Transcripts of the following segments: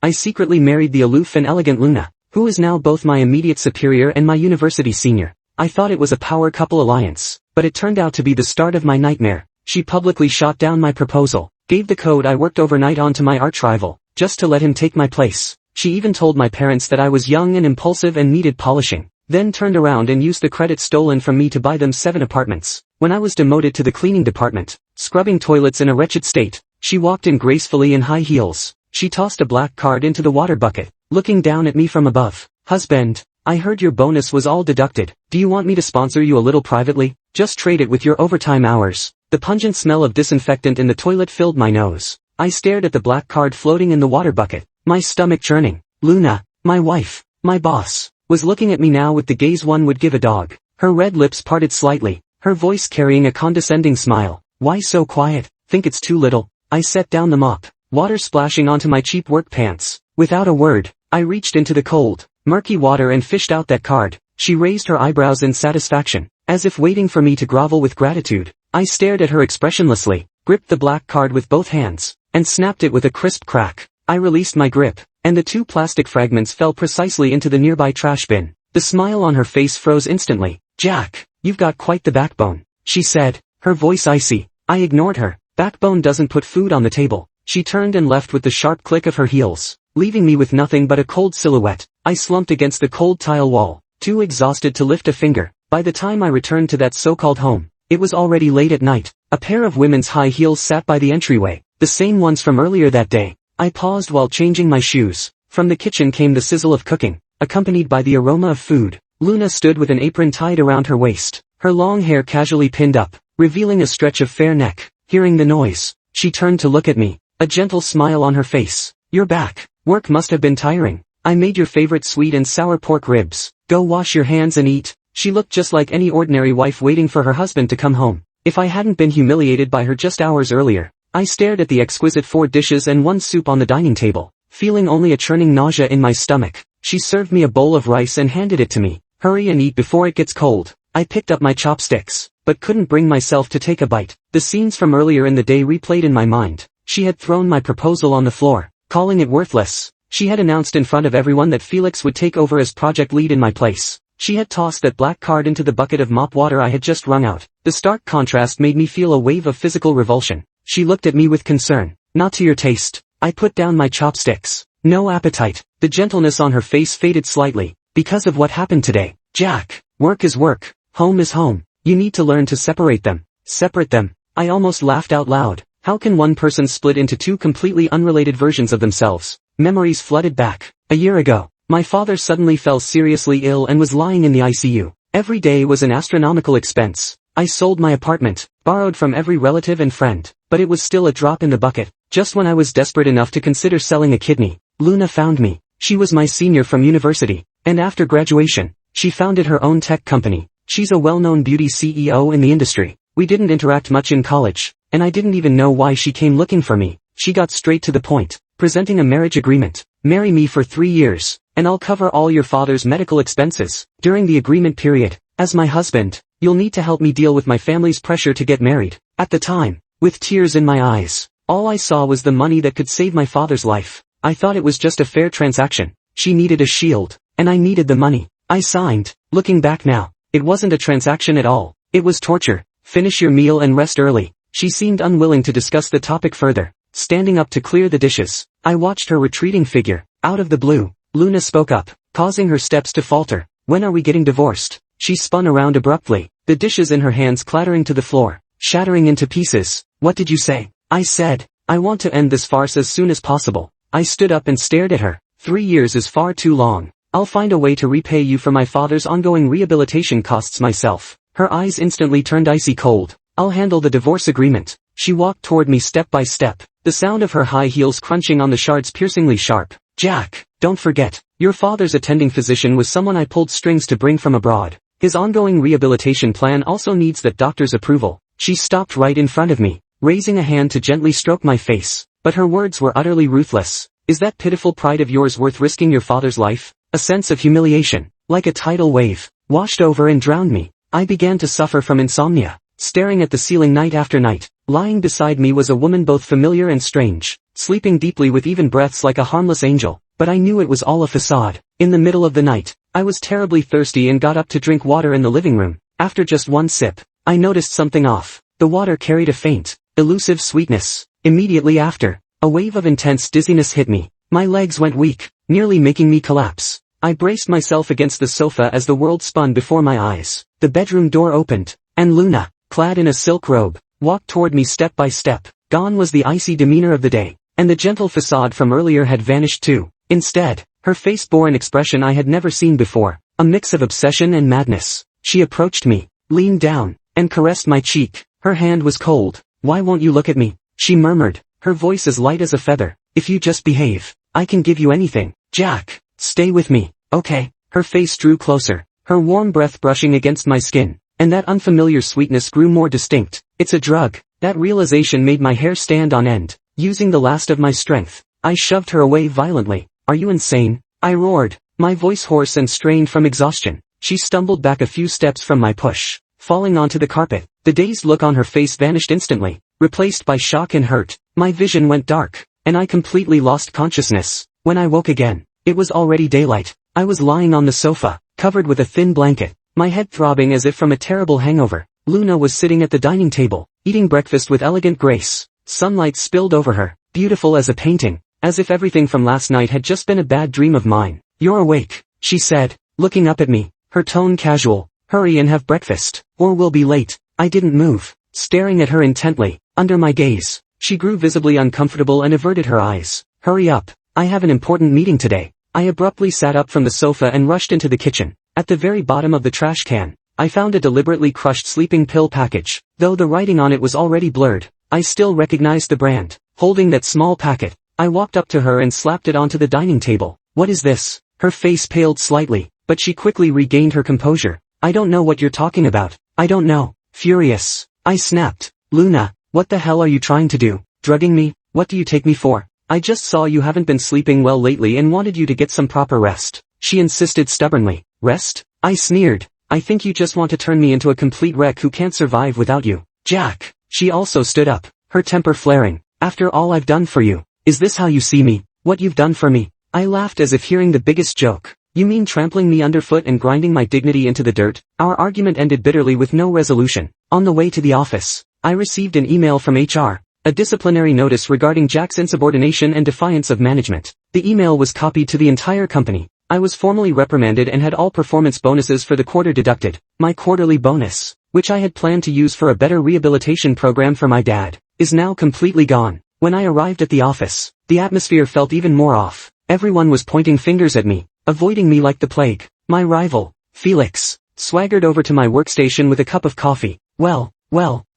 I secretly married the aloof and elegant Luna, who is now both my immediate superior and my university senior. I thought it was a power couple alliance, but it turned out to be the start of my nightmare. She publicly shot down my proposal, gave the code I worked overnight on to my arch-rival, just to let him take my place. She even told my parents that I was young and impulsive and needed polishing, then turned around and used the credit stolen from me to buy them 7 apartments. When I was demoted to the cleaning department, scrubbing toilets in a wretched state, she walked in gracefully in high heels. She tossed a black card into the water bucket, looking down at me from above. "Husband, I heard your bonus was all deducted. Do you want me to sponsor you a little privately? Just trade it with your overtime hours." The pungent smell of disinfectant in the toilet filled my nose. I stared at the black card floating in the water bucket, my stomach churning. Luna, my wife, my boss, was looking at me now with the gaze one would give a dog. Her red lips parted slightly, her voice carrying a condescending smile. "Why so quiet? Think it's too little?" I set down the mop, water splashing onto my cheap work pants. Without a word, I reached into the cold, murky water and fished out that card. She raised her eyebrows in satisfaction, as if waiting for me to grovel with gratitude. I stared at her expressionlessly, gripped the black card with both hands, and snapped it with a crisp crack. I released my grip, and the 2 plastic fragments fell precisely into the nearby trash bin. The smile on her face froze instantly. "Jack, you've got quite the backbone," she said, her voice icy. I ignored her. Backbone doesn't put food on the table. She turned and left with the sharp click of her heels, leaving me with nothing but a cold silhouette. I slumped against the cold tile wall, too exhausted to lift a finger. By the time I returned to that so-called home, it was already late at night. A pair of women's high heels sat by the entryway, the same ones from earlier that day. I paused while changing my shoes. From the kitchen came the sizzle of cooking, accompanied by the aroma of food. Luna stood with an apron tied around her waist, her long hair casually pinned up, revealing a stretch of fair neck. Hearing the noise, she turned to look at me, a gentle smile on her face. "You're back. Work must have been tiring. I made your favorite sweet and sour pork ribs. Go wash your hands and eat." She looked just like any ordinary wife waiting for her husband to come home. If I hadn't been humiliated by her just hours earlier, I stared at the exquisite 4 dishes and 1 soup on the dining table, feeling only a churning nausea in my stomach. She served me a bowl of rice and handed it to me. "Hurry and eat before it gets cold." I picked up my chopsticks, but couldn't bring myself to take a bite. The scenes from earlier in the day replayed in my mind. She had thrown my proposal on the floor, calling it worthless. She had announced in front of everyone that Felix would take over as project lead in my place. She had tossed that black card into the bucket of mop water I had just wrung out. The stark contrast made me feel a wave of physical revulsion. She looked at me with concern. "Not to your taste." I put down my chopsticks. "No appetite." The gentleness on her face faded slightly. "Because of what happened today, Jack. Work is work. Home is home. You need to learn to separate them." Separate them? I almost laughed out loud. How can one person split into 2 completely unrelated versions of themselves? Memories flooded back. A year ago, my father suddenly fell seriously ill and was lying in the ICU. Every day was an astronomical expense. I sold my apartment, borrowed from every relative and friend, but it was still a drop in the bucket. Just when I was desperate enough to consider selling a kidney, Luna found me. She was my senior from university, and after graduation, she founded her own tech company. She's a well-known beauty CEO in the industry. We didn't interact much in college, and I didn't even know why she came looking for me. She got straight to the point, presenting a marriage agreement. "Marry me for 3 years, and I'll cover all your father's medical expenses. During the agreement period, as my husband, you'll need to help me deal with my family's pressure to get married." At the time, with tears in my eyes, all I saw was the money that could save my father's life. I thought it was just a fair transaction. She needed a shield, and I needed the money. I signed. Looking back now, it wasn't a transaction at all. It was torture. "Finish your meal and rest early." She seemed unwilling to discuss the topic further, standing up to clear the dishes. I watched her retreating figure. Out of the blue, Luna spoke up, causing her steps to falter. "When are we getting divorced?" She spun around abruptly, the dishes in her hands clattering to the floor, shattering into pieces. "What did you say?" I said, "I want to end this farce as soon as possible." I stood up and stared at her. 3 years is far too long. I'll find a way to repay you for my father's ongoing rehabilitation costs myself. Her eyes instantly turned icy cold. "I'll handle the divorce agreement." She walked toward me step by step, the sound of her high heels crunching on the shards piercingly sharp. "Jack, don't forget, your father's attending physician was someone I pulled strings to bring from abroad. His ongoing rehabilitation plan also needs that doctor's approval." She stopped right in front of me, raising a hand to gently stroke my face, but her words were utterly ruthless. "Is that pitiful pride of yours worth risking your father's life?" A sense of humiliation, like a tidal wave, washed over and drowned me. I began to suffer from insomnia, staring at the ceiling night after night, Lying beside me was a woman both familiar and strange, sleeping deeply with even breaths like a harmless angel, but I knew it was all a facade. In the middle of the night, I was terribly thirsty and got up to drink water in the living room. After just one sip, I noticed something off. The water carried a faint, elusive sweetness. Immediately after, a wave of intense dizziness hit me. My legs went weak, nearly making me collapse. I braced myself against the sofa as the world spun before my eyes. The bedroom door opened, and Luna, clad in a silk robe, walked toward me step by step. Gone was the icy demeanor of the day, and the gentle facade from earlier had vanished too. Instead, her face bore an expression I had never seen before, a mix of obsession and madness. She approached me, leaned down, and caressed my cheek. Her hand was cold. "Why won't you look at me?" she murmured, her voice as light as a feather. "If you just behave, I can give you anything. Jack, stay with me, okay?" Her face drew closer, her warm breath brushing against my skin, and that unfamiliar sweetness grew more distinct. "It's a drug." That realization made my hair stand on end. Using the last of my strength, I shoved her away violently. "Are you insane?" I roared, my voice hoarse and strained from exhaustion. She stumbled back a few steps from my push, falling onto the carpet. The dazed look on her face vanished instantly, replaced by shock and hurt. My vision went dark, and I completely lost consciousness. When I woke again, it was already daylight. I was lying on the sofa, covered with a thin blanket, my head throbbing as if from a terrible hangover. Luna was sitting at the dining table, eating breakfast with elegant grace. Sunlight spilled over her, beautiful as a painting, as if everything from last night had just been a bad dream of mine. "You're awake," she said, looking up at me, her tone casual. "Hurry and have breakfast, or we'll be late." I didn't move, staring at her intently. Under my gaze, she grew visibly uncomfortable and averted her eyes. "Hurry up, I have an important meeting today." I abruptly sat up from the sofa and rushed into the kitchen. At the very bottom of the trash can, I found a deliberately crushed sleeping pill package. Though the writing on it was already blurred, I still recognized the brand. Holding that small packet, I walked up to her and slapped it onto the dining table. "What is this?" Her face paled slightly, but she quickly regained her composure. "I don't know what you're talking about." "I don't know." Furious, I snapped. "Luna, what the hell are you trying to do? Drugging me? What do you take me for?" "I just saw you haven't been sleeping well lately and wanted you to get some proper rest," she insisted stubbornly. "Rest?" I sneered. "I think you just want to turn me into a complete wreck who can't survive without you." "Jack." She also stood up, her temper flaring. "After all I've done for you, is this how you see me? What you've done for me?" I laughed as if hearing the biggest joke. "You mean trampling me underfoot and grinding my dignity into the dirt?" Our argument ended bitterly with no resolution. On the way to the office, I received an email from HR, a disciplinary notice regarding Jack's insubordination and defiance of management. The email was copied to the entire company. I was formally reprimanded and had all performance bonuses for the quarter deducted. My quarterly bonus, which I had planned to use for a better rehabilitation program for my dad, is now completely gone. When I arrived at the office, the atmosphere felt even more off. Everyone was pointing fingers at me, avoiding me like the plague. My rival, Felix, swaggered over to my workstation with a cup of coffee. Well,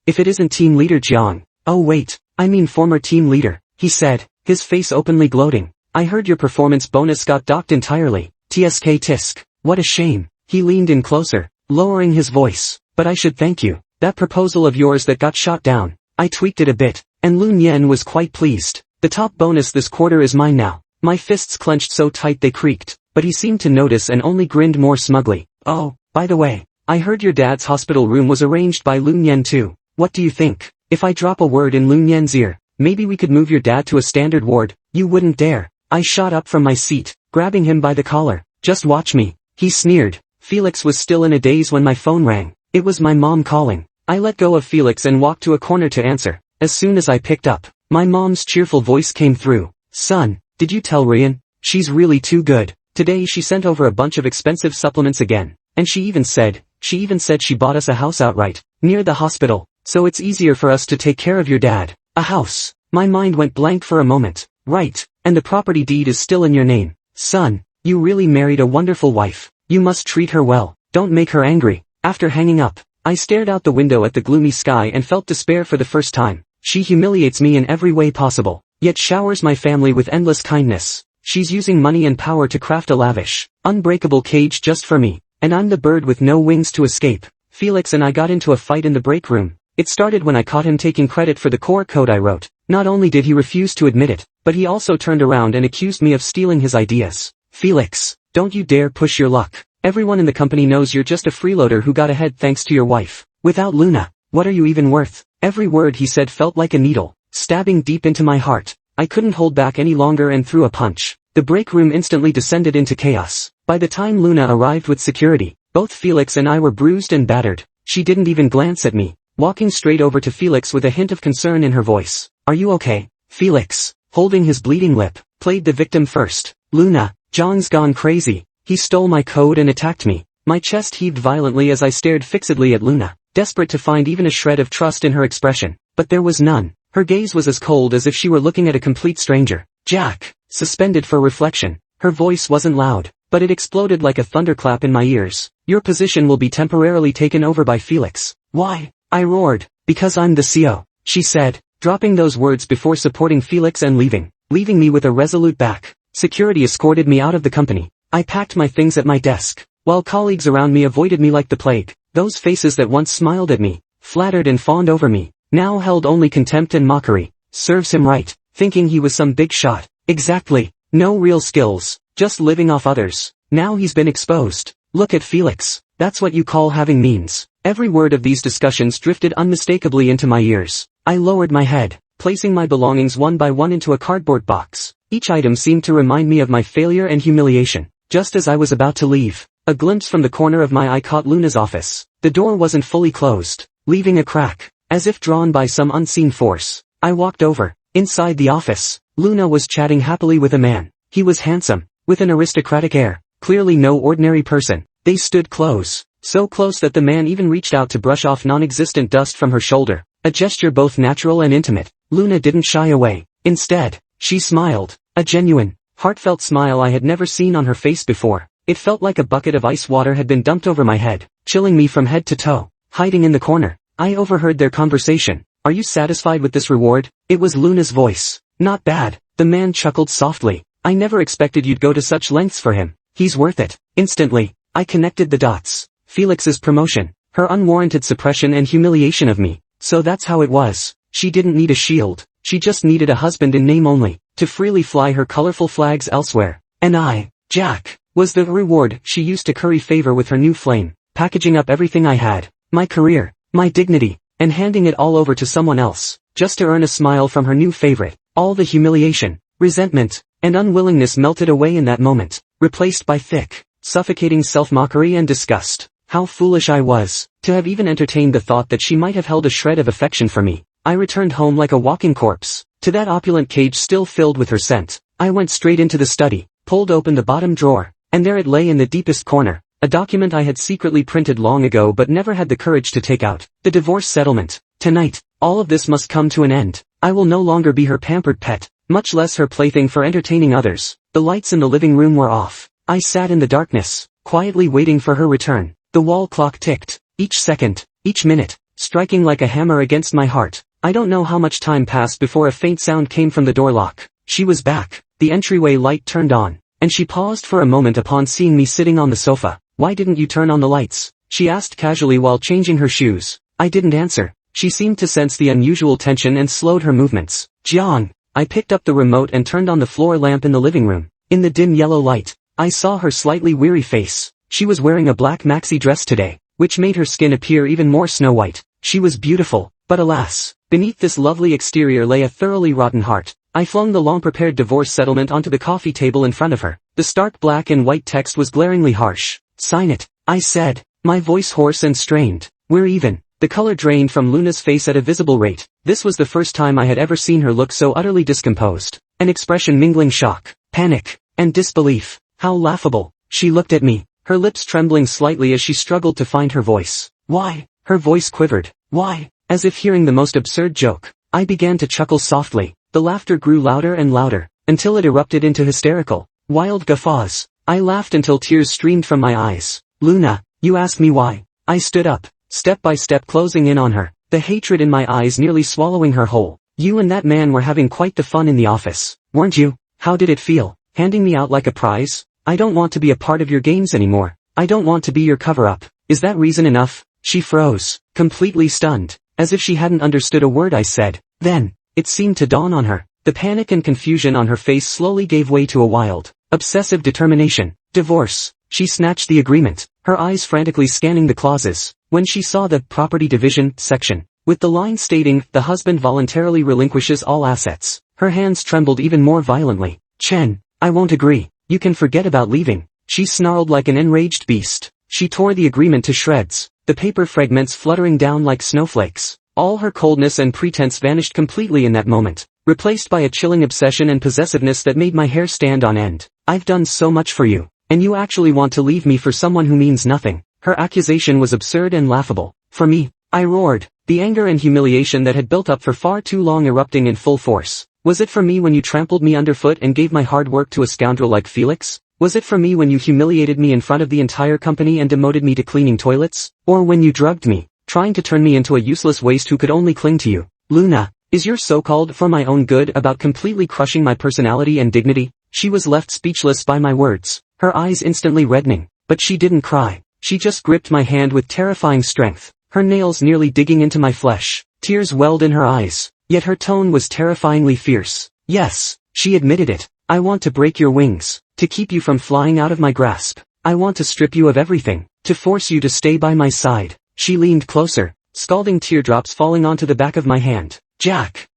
if it isn't team leader Jiang." "Oh wait, I mean former team leader," he said, his face openly gloating. "I heard your performance bonus got docked entirely. TSK tisk. What a shame." He leaned in closer, lowering his voice. "But I should thank you. That proposal of yours that got shot down, I tweaked it a bit, and Lun Yen was quite pleased. The top bonus this quarter is mine now." My fists clenched so tight they creaked, but he seemed to notice and only grinned more smugly. "Oh, by the way, I heard your dad's hospital room was arranged by Lun Yen too. What do you think? If I drop a word in Lun Yen's ear, maybe we could move your dad to a standard ward." "You wouldn't dare." I shot up from my seat, grabbing him by the collar. "Just watch me," he sneered. Felix was still in a daze when my phone rang. It was my mom calling. I let go of Felix and walked to a corner to answer. As soon as I picked up, my mom's cheerful voice came through. "Son, did you tell Ryan? She's really too good. Today she sent over a bunch of expensive supplements again. And she even said she bought us a house outright, near the hospital, so it's easier for us to take care of your dad." "A house?" My mind went blank for a moment. "Right, and the property deed is still in your name. Son, you really married a wonderful wife. You must treat her well. Don't make her angry." After hanging up, I stared out the window at the gloomy sky and felt despair for the first time. She humiliates me in every way possible, yet showers my family with endless kindness. She's using money and power to craft a lavish, unbreakable cage just for me, and I'm the bird with no wings to escape. Felix and I got into a fight in the break room. It started when I caught him taking credit for the core code I wrote. Not only did he refuse to admit it, but he also turned around and accused me of stealing his ideas. "Felix, don't you dare push your luck. Everyone in the company knows you're just a freeloader who got ahead thanks to your wife. Without Luna, what are you even worth?" Every word he said felt like a needle, stabbing deep into my heart. I couldn't hold back any longer and threw a punch. The break room instantly descended into chaos. By the time Luna arrived with security, both Felix and I were bruised and battered. She didn't even glance at me, walking straight over to Felix with a hint of concern in her voice. "Are you okay?" Felix, holding his bleeding lip, played the victim first. "Luna, John's gone crazy. He stole my code and attacked me." My chest heaved violently as I stared fixedly at Luna, desperate to find even a shred of trust in her expression. But there was none. Her gaze was as cold as if she were looking at a complete stranger. "Jack," suspended for reflection. Her voice wasn't loud, but it exploded like a thunderclap in my ears. "Your position will be temporarily taken over by Felix." "Why?" I roared. "Because I'm the CO," she said, dropping those words before supporting Felix and leaving me with a resolute back. Security escorted me out of the company. I packed my things at my desk, while colleagues around me avoided me like the plague. Those faces that once smiled at me, flattered and fawned over me, now held only contempt and mockery. Serves him right, thinking he was some big shot. Exactly. No real skills, just living off others. Now he's been exposed. Look at Felix. That's what you call having means. Every word of these discussions drifted unmistakably into my ears. I lowered my head, placing my belongings one by one into a cardboard box. Each item seemed to remind me of my failure and humiliation. Just as I was about to leave, a glimpse from the corner of my eye caught Luna's office. The door wasn't fully closed, leaving a crack, as if drawn by some unseen force. I walked over. Inside the office, Luna was chatting happily with a man. He was handsome, with an aristocratic air, clearly no ordinary person. They stood close, so close that the man even reached out to brush off non-existent dust from her shoulder, a gesture both natural and intimate. Luna didn't shy away. Instead, she smiled, a genuine, heartfelt smile I had never seen on her face before. It felt like a bucket of ice water had been dumped over my head, chilling me from head to toe. Hiding in the corner, I overheard their conversation. "Are you satisfied with this reward?" It was Luna's voice. "Not bad." The man chuckled softly. "I never expected you'd go to such lengths for him. He's worth it." Instantly, I connected the dots. Felix's promotion, her unwarranted suppression and humiliation of me. So that's how it was. She didn't need a shield. She just needed a husband in name only, to freely fly her colorful flags elsewhere. And I, Jack, was the reward she used to curry favor with her new flame, packaging up everything I had, my career, my dignity, and handing it all over to someone else, just to earn a smile from her new favorite. All the humiliation, resentment, and unwillingness melted away in that moment, replaced by thick, suffocating self-mockery and disgust. How foolish I was, to have even entertained the thought that she might have held a shred of affection for me. I returned home like a walking corpse, to that opulent cage still filled with her scent. I went straight into the study, pulled open the bottom drawer, and there it lay in the deepest corner, a document I had secretly printed long ago but never had the courage to take out. The divorce settlement. Tonight, all of this must come to an end. I will no longer be her pampered pet, much less her plaything for entertaining others. The lights in the living room were off. I sat in the darkness, quietly waiting for her return. The wall clock ticked, each second, each minute, striking like a hammer against my heart. I don't know how much time passed before a faint sound came from the door lock. She was back. The entryway light turned on, and she paused for a moment upon seeing me sitting on the sofa. "Why didn't you turn on the lights?" she asked casually while changing her shoes. I didn't answer. She seemed to sense the unusual tension and slowed her movements. "John." I picked up the remote and turned on the floor lamp in the living room. In the dim yellow light, I saw her slightly weary face. She was wearing a black maxi dress today, which made her skin appear even more snow-white. She was beautiful, but alas, beneath this lovely exterior lay a thoroughly rotten heart. I flung the long-prepared divorce settlement onto the coffee table in front of her. The stark black and white text was glaringly harsh. "Sign it," I said, my voice hoarse and strained. "We're even." The color drained from Luna's face at a visible rate. This was the first time I had ever seen her look so utterly discomposed, an expression mingling shock, panic, and disbelief. How laughable. She looked at me, her lips trembling slightly as she struggled to find her voice. "Why?" Her voice quivered. "Why?" As if hearing the most absurd joke. I began to chuckle softly. The laughter grew louder and louder, until it erupted into hysterical, wild guffaws. I laughed until tears streamed from my eyes. "Luna, you ask me why?" I stood up, step by step closing in on her, the hatred in my eyes nearly swallowing her whole. "You and that man were having quite the fun in the office, weren't you? How did it feel, handing me out like a prize? I don't want to be a part of your games anymore. I don't want to be your cover-up. Is that reason enough?" She froze, completely stunned, as if she hadn't understood a word I said. Then, it seemed to dawn on her. The panic and confusion on her face slowly gave way to a wild, obsessive determination. "Divorce." She snatched the agreement, her eyes frantically scanning the clauses. When she saw the property division section, With the line stating, "The husband voluntarily relinquishes all assets," her hands trembled even more violently. "Chen, I won't agree. You can forget about leaving," she snarled like an enraged beast. She tore the agreement to shreds, the paper fragments fluttering down like snowflakes. All her coldness and pretense vanished completely in that moment, replaced by a chilling obsession and possessiveness that made my hair stand on end. "I've done so much for you, and you actually want to leave me for someone who means nothing." Her accusation was absurd and laughable. "For me," I roared, the anger and humiliation that had built up for far too long erupting in full force. "Was it for me when you trampled me underfoot and gave my hard work to a scoundrel like Felix? Was it for me when you humiliated me in front of the entire company and demoted me to cleaning toilets? Or when you drugged me, trying to turn me into a useless waste who could only cling to you? Luna, is your so-called for my own good about completely crushing my personality and dignity?" She was left speechless by my words, her eyes instantly reddening, but she didn't cry. She just gripped my hand with terrifying strength, her nails nearly digging into my flesh. Tears welled in her eyes, yet her tone was terrifyingly fierce. "Yes," she admitted it. "I want to break your wings, to keep you from flying out of my grasp. I want to strip you of everything, to force you to stay by my side." She leaned closer, scalding teardrops falling onto the back of my hand. Jack,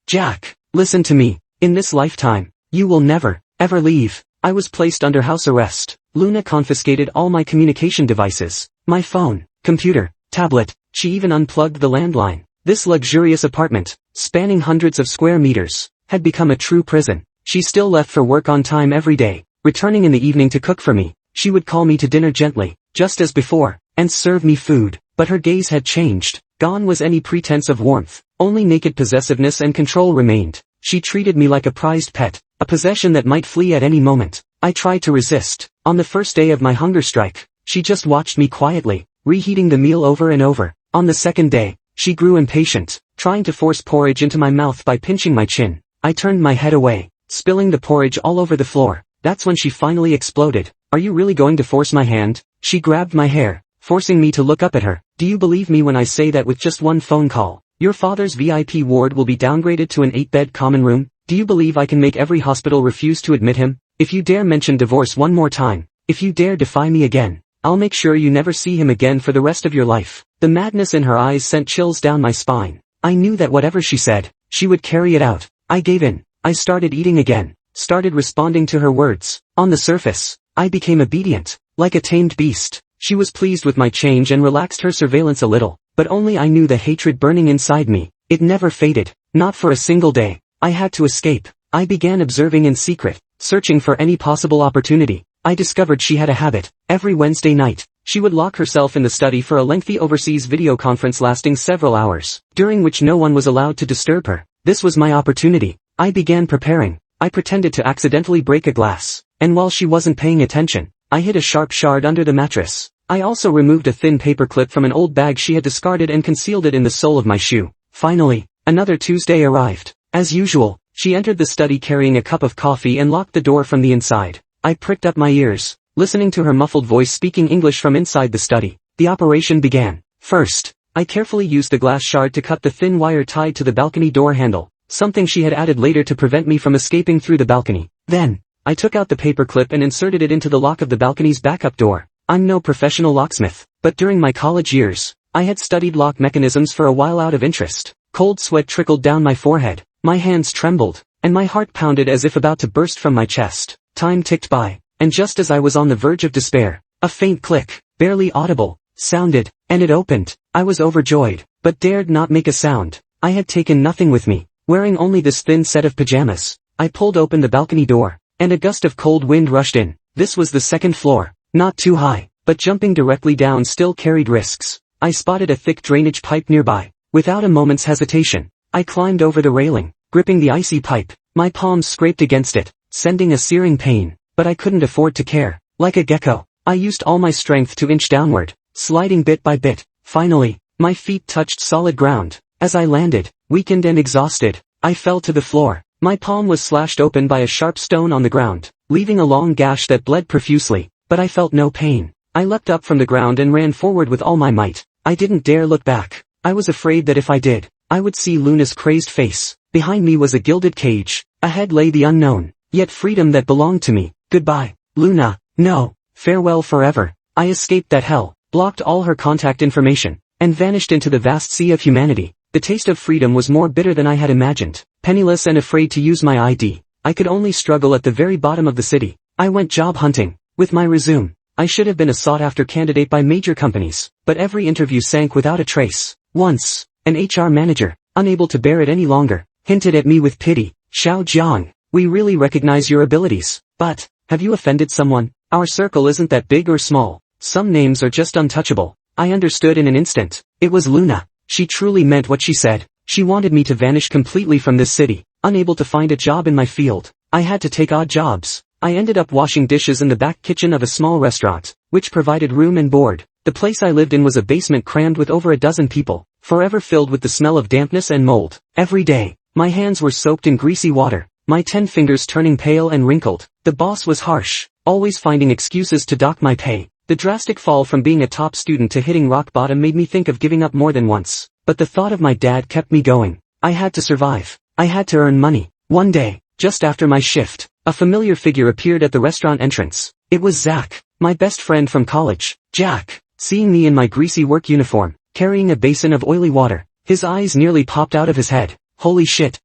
listen to me. In this lifetime, you will never, ever leave." I was placed under house arrest. Luna confiscated all my communication devices, my phone, computer, tablet. She even unplugged the landline. This luxurious apartment, spanning hundreds of square meters, had become a true prison. She still left for work on time every day, returning in the evening to cook for me. She would call me to dinner gently, just as before, and serve me food. But her gaze had changed. Gone was any pretense of warmth. Only naked possessiveness and control remained. She treated me like a prized pet, a possession that might flee at any moment. I tried to resist. On the first day of my hunger strike, she just watched me quietly, reheating the meal over and over. On the second day, she grew impatient, trying to force porridge into my mouth by pinching my chin. I turned my head away, spilling the porridge all over the floor. That's when she finally exploded. "Are you really going to force my hand?" She grabbed my hair, forcing me to look up at her. "Do you believe me when I say that with just one phone call, your father's VIP ward will be downgraded to an 8-bed common room? Do you believe I can make every hospital refuse to admit him? If you dare mention divorce one more time, if you dare defy me again, I'll make sure you never see him again for the rest of your life." The madness in her eyes sent chills down my spine. I knew that whatever she said, she would carry it out. I gave in. I started eating again, started responding to her words. On the surface, I became obedient, like a tamed beast. She was pleased with my change and relaxed her surveillance a little, but only I knew the hatred burning inside me. It never faded, not for a single day. I had to escape. I began observing in secret, searching for any possible opportunity. I discovered she had a habit. Every Wednesday night, she would lock herself in the study for a lengthy overseas video conference lasting several hours, during which no one was allowed to disturb her. This was my opportunity. I began preparing. I pretended to accidentally break a glass, and while she wasn't paying attention, I hid a sharp shard under the mattress. I also removed a thin paperclip from an old bag she had discarded and concealed it in the sole of my shoe. Finally, another Tuesday arrived. As usual, she entered the study carrying a cup of coffee and locked the door from the inside. I pricked up my ears, listening to her muffled voice speaking English from inside the study. The operation began. First, I carefully used the glass shard to cut the thin wire tied to the balcony door handle, something she had added later to prevent me from escaping through the balcony. Then, I took out the paperclip and inserted it into the lock of the balcony's backup door. I'm no professional locksmith, but during my college years, I had studied lock mechanisms for a while out of interest. Cold sweat trickled down my forehead, my hands trembled, and my heart pounded as if about to burst from my chest. Time ticked by, and just as I was on the verge of despair, a faint click, barely audible, sounded, and it opened. I was overjoyed, but dared not make a sound. I had taken nothing with me, wearing only this thin set of pajamas. I pulled open the balcony door, and a gust of cold wind rushed in. This was the second floor. Not too high, but jumping directly down still carried risks. I spotted a thick drainage pipe nearby. Without a moment's hesitation, I climbed over the railing, gripping the icy pipe. My palms scraped against it, sending a searing pain, but I couldn't afford to care. Like a gecko, I used all my strength to inch downward, sliding bit by bit. Finally, my feet touched solid ground. As I landed, weakened and exhausted, I fell to the floor. My palm was slashed open by a sharp stone on the ground, leaving a long gash that bled profusely. But I felt no pain. I leapt up from the ground and ran forward with all my might. I didn't dare look back. I was afraid that if I did, I would see Luna's crazed face. Behind me was a gilded cage. Ahead lay the unknown, yet freedom that belonged to me. Goodbye, Luna. No, farewell forever. I escaped that hell, blocked all her contact information, and vanished into the vast sea of humanity. The taste of freedom was more bitter than I had imagined. Penniless and afraid to use my ID, I could only struggle at the very bottom of the city. I went job hunting. With my resume, I should have been a sought-after candidate by major companies, but every interview sank without a trace. Once, an HR manager, unable to bear it any longer, hinted at me with pity, "Xiao Jiang, we really recognize your abilities, but, have you offended someone? Our circle isn't that big or small. Some names are just untouchable." I understood in an instant. It was Luna. She truly meant what she said. She wanted me to vanish completely from this city, unable to find a job in my field. I had to take odd jobs. I ended up washing dishes in the back kitchen of a small restaurant, which provided room and board. The place I lived in was a basement crammed with over a dozen people, forever filled with the smell of dampness and mold. Every day, my hands were soaked in greasy water, my 10 fingers turning pale and wrinkled. The boss was harsh, always finding excuses to dock my pay. The drastic fall from being a top student to hitting rock bottom made me think of giving up more than once. But the thought of my dad kept me going. I had to survive. I had to earn money. One day, just after my shift, a familiar figure appeared at the restaurant entrance. It was Zach, my best friend from college. Jack, seeing me in my greasy work uniform, carrying a basin of oily water, his eyes nearly popped out of his head. "Holy shit,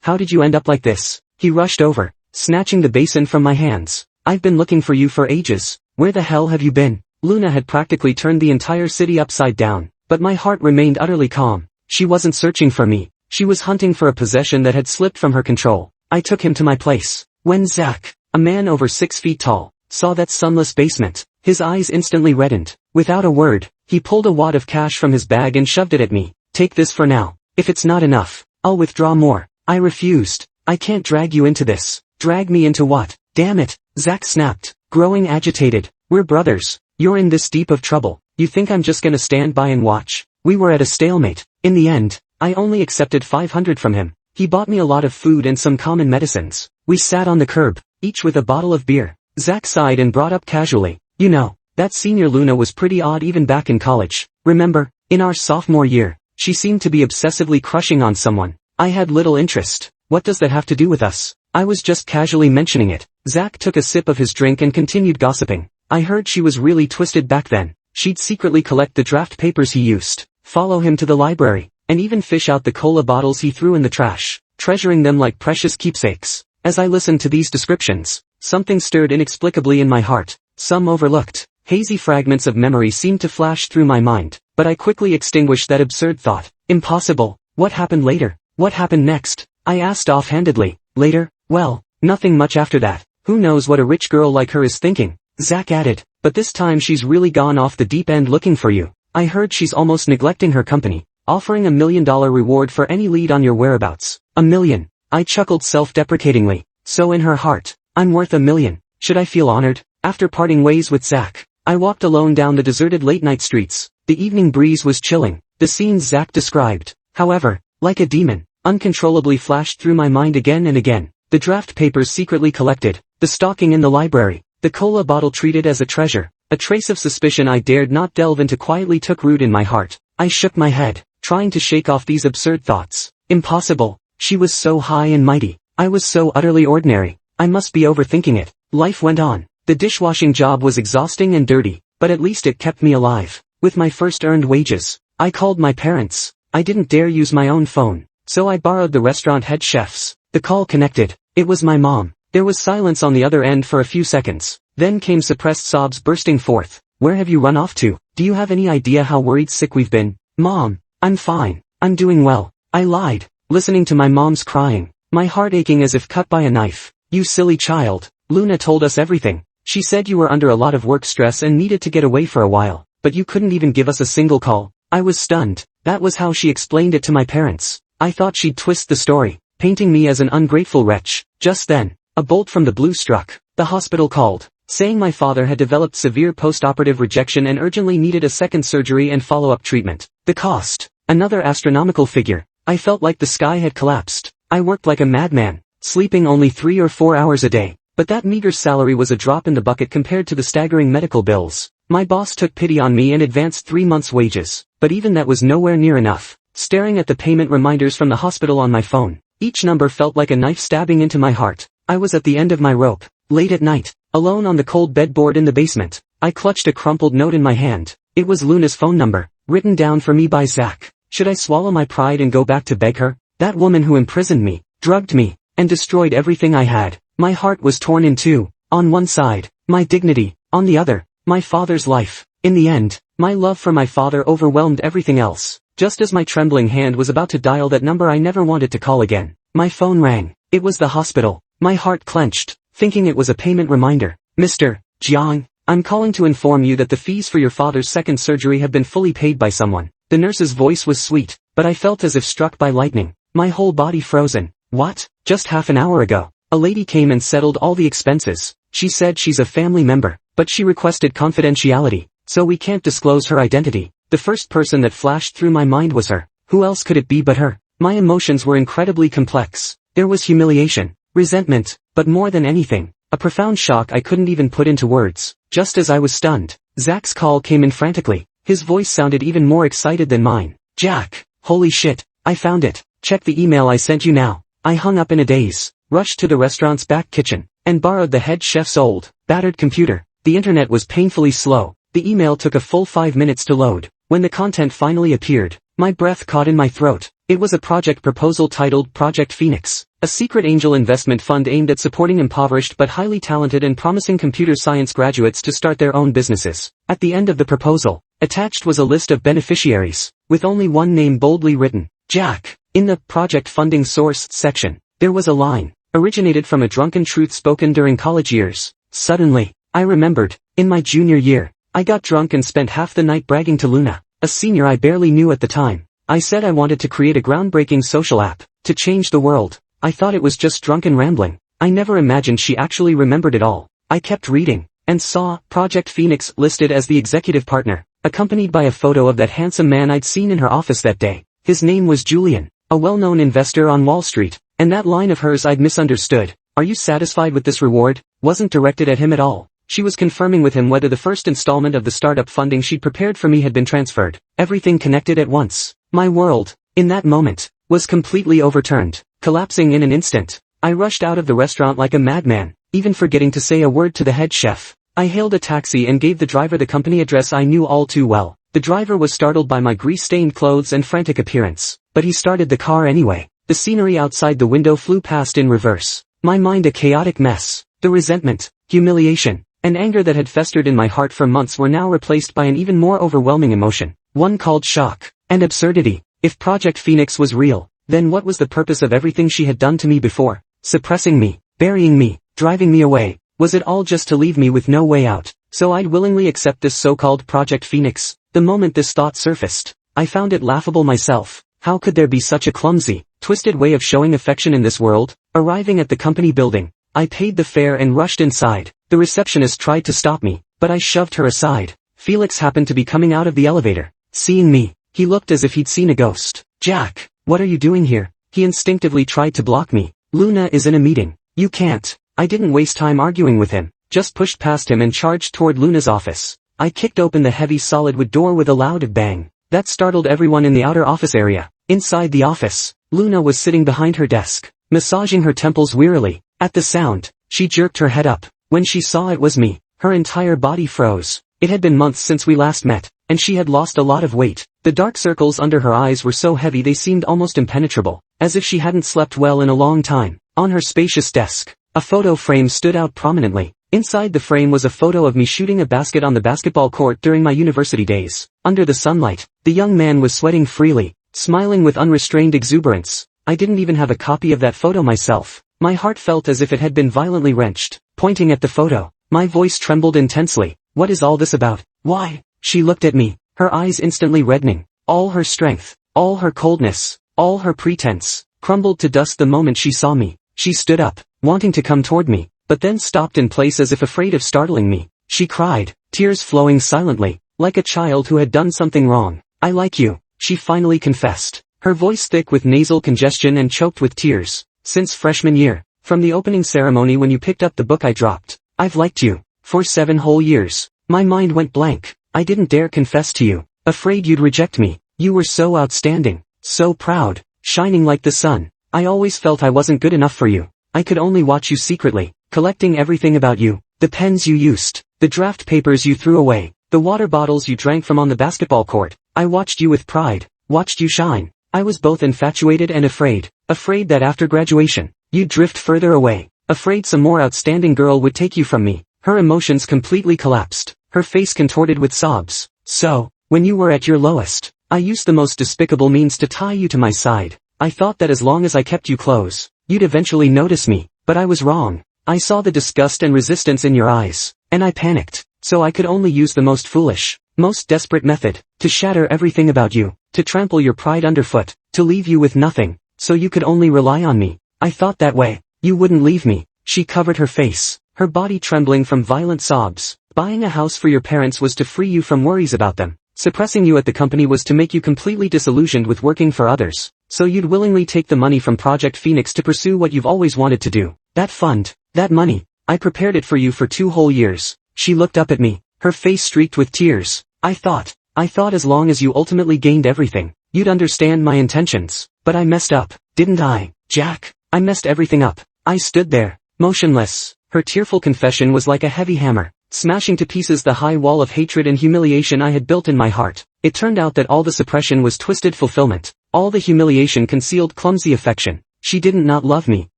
how did you end up like this?" He rushed over, snatching the basin from my hands. "I've been looking for you for ages. Where the hell have you been?" Luna had practically turned the entire city upside down, but my heart remained utterly calm. She wasn't searching for me. She was hunting for a possession that had slipped from her control. I took him to my place. When Zach, a man over 6 feet tall, saw that sunless basement, his eyes instantly reddened. Without a word, he pulled a wad of cash from his bag and shoved it at me. "Take this for now. If it's not enough, I'll withdraw more." I refused. "I can't drag you into this." "Drag me into what?" "Damn it," Zach snapped, growing agitated. "We're brothers. You're in this deep of trouble. You think I'm just gonna stand by and watch?" We were at a stalemate. In the end, I only accepted 500 from him. He bought me a lot of food and some common medicines. We sat on the curb, each with a bottle of beer. Zach sighed and brought up casually, "You know, that senior Luna was pretty odd even back in college. Remember, in our sophomore year, she seemed to be obsessively crushing on someone. I had little interest. What does that have to do with us?" I was just casually mentioning it. Zach took a sip of his drink and continued gossiping. "I heard she was really twisted back then. She'd secretly collect the draft papers he used, follow him to the library, and even fish out the cola bottles he threw in the trash, treasuring them like precious keepsakes." As I listened to these descriptions, something stirred inexplicably in my heart. Some overlooked, hazy fragments of memory seemed to flash through my mind, but I quickly extinguished that absurd thought. Impossible. What happened later? What happened next? I asked offhandedly. Later? Well, nothing much after that. Who knows what a rich girl like her is thinking? Zach added, "But this time she's really gone off the deep end looking for you. I heard she's almost neglecting her company, offering $1 million reward for any lead on your whereabouts." $1 million. I chuckled self-deprecatingly. So in her heart, I'm worth $1 million. Should I feel honored? After parting ways with Zach, I walked alone down the deserted late-night streets. The evening breeze was chilling. The scenes Zach described, however, like a demon, uncontrollably flashed through my mind again and again. The draft papers secretly collected, the stalking in the library, the cola bottle treated as a treasure. A trace of suspicion I dared not delve into quietly took root in my heart. I shook my head, trying to shake off these absurd thoughts. Impossible. She was so high and mighty. I was so utterly ordinary. I must be overthinking it. Life went on. The dishwashing job was exhausting and dirty, but at least it kept me alive. With my first earned wages, I called my parents. I didn't dare use my own phone, so I borrowed the restaurant head chef's. The call connected. It was my mom. There was silence on the other end for a few seconds. Then came suppressed sobs bursting forth. "Where have you run off to? Do you have any idea how worried sick we've been?" "Mom, I'm fine. I'm doing well." I lied, listening to my mom's crying, my heart aching as if cut by a knife. "You silly child. Luna told us everything. She said you were under a lot of work stress and needed to get away for a while, but you couldn't even give us a single call." I was stunned. That was how she explained it to my parents. I thought she'd twist the story, painting me as an ungrateful wretch. Just then, a bolt from the blue struck. The hospital called, saying my father had developed severe post-operative rejection and urgently needed a second surgery and follow-up treatment. The cost, another astronomical figure. I felt like the sky had collapsed. I worked like a madman, sleeping only 3 or 4 hours a day. But that meager salary was a drop in the bucket compared to the staggering medical bills. My boss took pity on me and advanced 3 months' wages, but even that was nowhere near enough. Staring at the payment reminders from the hospital on my phone, each number felt like a knife stabbing into my heart. I was at the end of my rope. Late at night, alone on the cold bedboard in the basement, I clutched a crumpled note in my hand. It was Luna's phone number, written down for me by Zach. Should I swallow my pride and go back to beg her? That woman who imprisoned me, drugged me, and destroyed everything I had. My heart was torn in two. On one side, my dignity, on the other, my father's life. In the end, my love for my father overwhelmed everything else. Just as my trembling hand was about to dial that number I never wanted to call again, my phone rang. It was the hospital. My heart clenched, thinking it was a payment reminder. Mr. Jiang, I'm calling to inform you that the fees for your father's second surgery have been fully paid by someone. The nurse's voice was sweet, but I felt as if struck by lightning. My whole body frozen. What? Just half an hour ago, a lady came and settled all the expenses. She said she's a family member, but she requested confidentiality, so we can't disclose her identity. The first person that flashed through my mind was her. Who else could it be but her? My emotions were incredibly complex. There was humiliation, resentment, but more than anything, a profound shock I couldn't even put into words. Just as I was stunned, Zach's call came in frantically. His voice sounded even more excited than mine. Jack, holy shit, I found it. Check the email I sent you now. I hung up in a daze, rushed to the restaurant's back kitchen, and borrowed the head chef's old, battered computer. The internet was painfully slow. The email took a full 5 minutes to load. When the content finally appeared, my breath caught in my throat. It was a project proposal titled Project Phoenix, a secret angel investment fund aimed at supporting impoverished but highly talented and promising computer science graduates to start their own businesses. At the end of the proposal, attached was a list of beneficiaries, with only one name boldly written, Jack. In the project funding source section, there was a line, originated from a drunken truth spoken during college years. Suddenly, I remembered, in my junior year, I got drunk and spent half the night bragging to Luna, a senior I barely knew at the time. I said I wanted to create a groundbreaking social app, to change the world. I thought it was just drunken rambling. I never imagined she actually remembered it all. I kept reading, and saw Project Phoenix listed as the executive partner, accompanied by a photo of that handsome man I'd seen in her office that day. His name was Julian, a well-known investor on Wall Street, and that line of hers I'd misunderstood. Are you satisfied with this reward? Wasn't directed at him at all. She was confirming with him whether the first installment of the startup funding she'd prepared for me had been transferred. Everything connected at once. My world, in that moment, was completely overturned, collapsing in an instant. I rushed out of the restaurant like a madman, even forgetting to say a word to the head chef. I hailed a taxi and gave the driver the company address I knew all too well. The driver was startled by my grease-stained clothes and frantic appearance, but he started the car anyway. The scenery outside the window flew past in reverse. My mind a chaotic mess. The resentment, humiliation, and anger that had festered in my heart for months were now replaced by an even more overwhelming emotion, one called shock and absurdity. If Project Phoenix was real, then what was the purpose of everything she had done to me before? Suppressing me, burying me, driving me away. Was it all just to leave me with no way out? So I'd willingly accept this so-called Project Phoenix. The moment this thought surfaced, I found it laughable myself. How could there be such a clumsy, twisted way of showing affection in this world? Arriving at the company building, I paid the fare and rushed inside. The receptionist tried to stop me, but I shoved her aside. Felix happened to be coming out of the elevator. Seeing me, he looked as if he'd seen a ghost. Jack, what are you doing here? He instinctively tried to block me. Luna is in a meeting. You can't. I didn't waste time arguing with him, just pushed past him and charged toward Luna's office. I kicked open the heavy solid wood door with a loud bang. That startled everyone in the outer office area. Inside the office, Luna was sitting behind her desk, massaging her temples wearily. At the sound, she jerked her head up. When she saw it was me, her entire body froze. It had been months since we last met, and she had lost a lot of weight. The dark circles under her eyes were so heavy they seemed almost impenetrable, as if she hadn't slept well in a long time. On her spacious desk, a photo frame stood out prominently. Inside the frame was a photo of me shooting a basket on the basketball court during my university days. Under the sunlight, the young man was sweating freely, smiling with unrestrained exuberance. I didn't even have a copy of that photo myself. My heart felt as if it had been violently wrenched. Pointing at the photo, my voice trembled intensely. What is all this about? Why? She looked at me, her eyes instantly reddening. All her strength, all her coldness, all her pretense, crumbled to dust the moment she saw me. She stood up, wanting to come toward me, but then stopped in place as if afraid of startling me. She cried, tears flowing silently, like a child who had done something wrong. I like you, she finally confessed, her voice thick with nasal congestion and choked with tears. Since freshman year, from the opening ceremony when you picked up the book I dropped, I've liked you. For 7 whole years. My mind went blank. I didn't dare confess to you, afraid you'd reject me. You were so outstanding, so proud, shining like the sun. I always felt I wasn't good enough for you. I could only watch you secretly, collecting everything about you. The pens you used, the draft papers you threw away, the water bottles you drank from on the basketball court. I watched you with pride, watched you shine. I was both infatuated and afraid. Afraid that after graduation, you'd drift further away. Afraid some more outstanding girl would take you from me. Her emotions completely collapsed. Her face contorted with sobs. So, when you were at your lowest, I used the most despicable means to tie you to my side. I thought that as long as I kept you close, you'd eventually notice me, but I was wrong. I saw the disgust and resistance in your eyes, and I panicked. So I could only use the most foolish, most desperate method, to shatter everything about you, to trample your pride underfoot, to leave you with nothing, so you could only rely on me. I thought that way, you wouldn't leave me. She covered her face, her body trembling from violent sobs. Buying a house for your parents was to free you from worries about them. Suppressing you at the company was to make you completely disillusioned with working for others, so you'd willingly take the money from Project Phoenix to pursue what you've always wanted to do. That fund, that money, I prepared it for you for 2 whole years. She looked up at me, her face streaked with tears. I thought as long as you ultimately gained everything, you'd understand my intentions. But I messed up, didn't I, Jack? I messed everything up. I stood there, motionless. Her tearful confession was like a heavy hammer, smashing to pieces the high wall of hatred and humiliation I had built in my heart. It turned out that all the suppression was twisted fulfillment. All the humiliation concealed clumsy affection. She didn't not love me.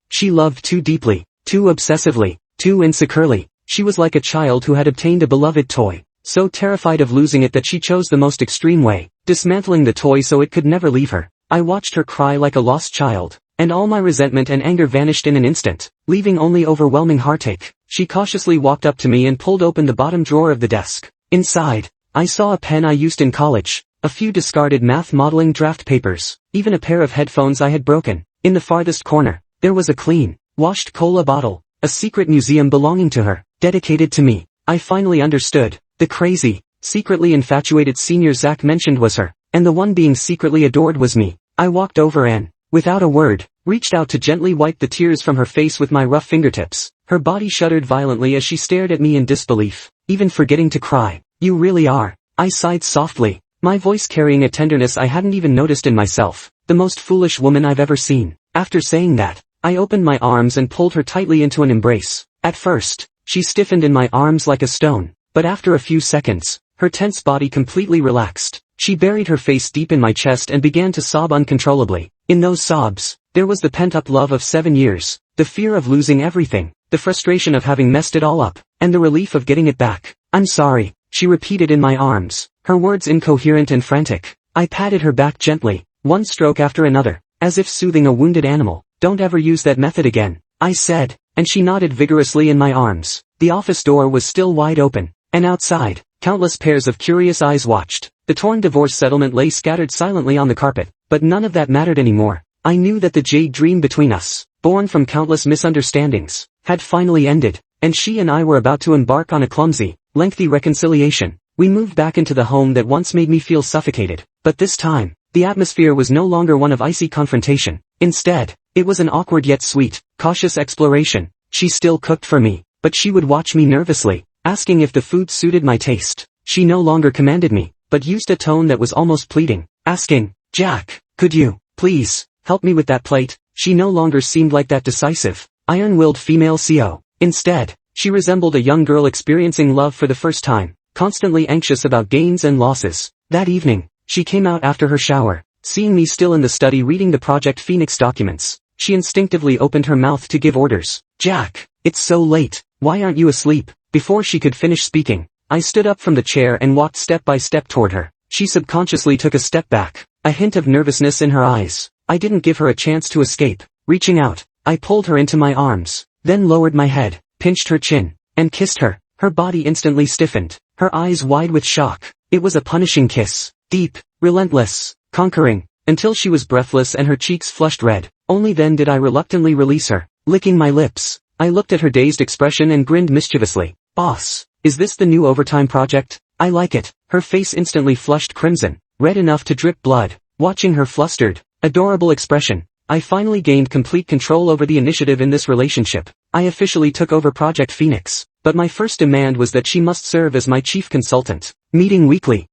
She loved too deeply, too obsessively, too insecurely. She was like a child who had obtained a beloved toy, so terrified of losing it that she chose the most extreme way, dismantling the toy so it could never leave her. I watched her cry like a lost child, and all my resentment and anger vanished in an instant, leaving only overwhelming heartache. She cautiously walked up to me and pulled open the bottom drawer of the desk. Inside, I saw a pen I used in college, a few discarded math modeling draft papers, even a pair of headphones I had broken. In the farthest corner, there was a clean, washed cola bottle, a secret museum belonging to her, dedicated to me. I finally understood. The crazy, secretly infatuated senior Zach mentioned was her, and the one being secretly adored was me. I walked over and, without a word, reached out to gently wipe the tears from her face with my rough fingertips. Her body shuddered violently as she stared at me in disbelief, even forgetting to cry. You really are. I sighed softly, my voice carrying a tenderness I hadn't even noticed in myself. The most foolish woman I've ever seen. After saying that, I opened my arms and pulled her tightly into an embrace. At first, she stiffened in my arms like a stone, but after a few seconds, her tense body completely relaxed. She buried her face deep in my chest and began to sob uncontrollably. In those sobs, there was the pent-up love of 7 years, the fear of losing everything, the frustration of having messed it all up, and the relief of getting it back. I'm sorry, she repeated in my arms, her words incoherent and frantic. I patted her back gently, one stroke after another, as if soothing a wounded animal. Don't ever use that method again, I said, and she nodded vigorously in my arms. The office door was still wide open, and outside, countless pairs of curious eyes watched. The torn divorce settlement lay scattered silently on the carpet, but none of that mattered anymore. I knew that the jade dream between us, born from countless misunderstandings, had finally ended, and she and I were about to embark on a clumsy, lengthy reconciliation. We moved back into the home that once made me feel suffocated, but this time, the atmosphere was no longer one of icy confrontation. Instead, it was an awkward yet sweet, cautious exploration. She still cooked for me, but she would watch me nervously, asking if the food suited my taste. She no longer commanded me, but used a tone that was almost pleading, asking, Jack, could you, please, help me with that plate? She no longer seemed like that decisive, iron-willed female CO. Instead, she resembled a young girl experiencing love for the first time, constantly anxious about gains and losses. That evening, she came out after her shower. Seeing me still in the study reading the Project Phoenix documents, she instinctively opened her mouth to give orders. Jack, it's so late, why aren't you asleep? Before she could finish speaking, I stood up from the chair and walked step by step toward her. She subconsciously took a step back, a hint of nervousness in her eyes. I didn't give her a chance to escape. Reaching out, I pulled her into my arms, then lowered my head, pinched her chin, and kissed her. Her body instantly stiffened, her eyes wide with shock. It was a punishing kiss, deep, relentless, conquering, until she was breathless and her cheeks flushed red. Only then did I reluctantly release her. Licking my lips, I looked at her dazed expression and grinned mischievously. Boss, is this the new overtime project? I like it. Her face instantly flushed crimson, red enough to drip blood. Watching her flustered, adorable expression, I finally gained complete control over the initiative in this relationship. I officially took over Project Phoenix, but my first demand was that she must serve as my chief consultant, meeting weekly,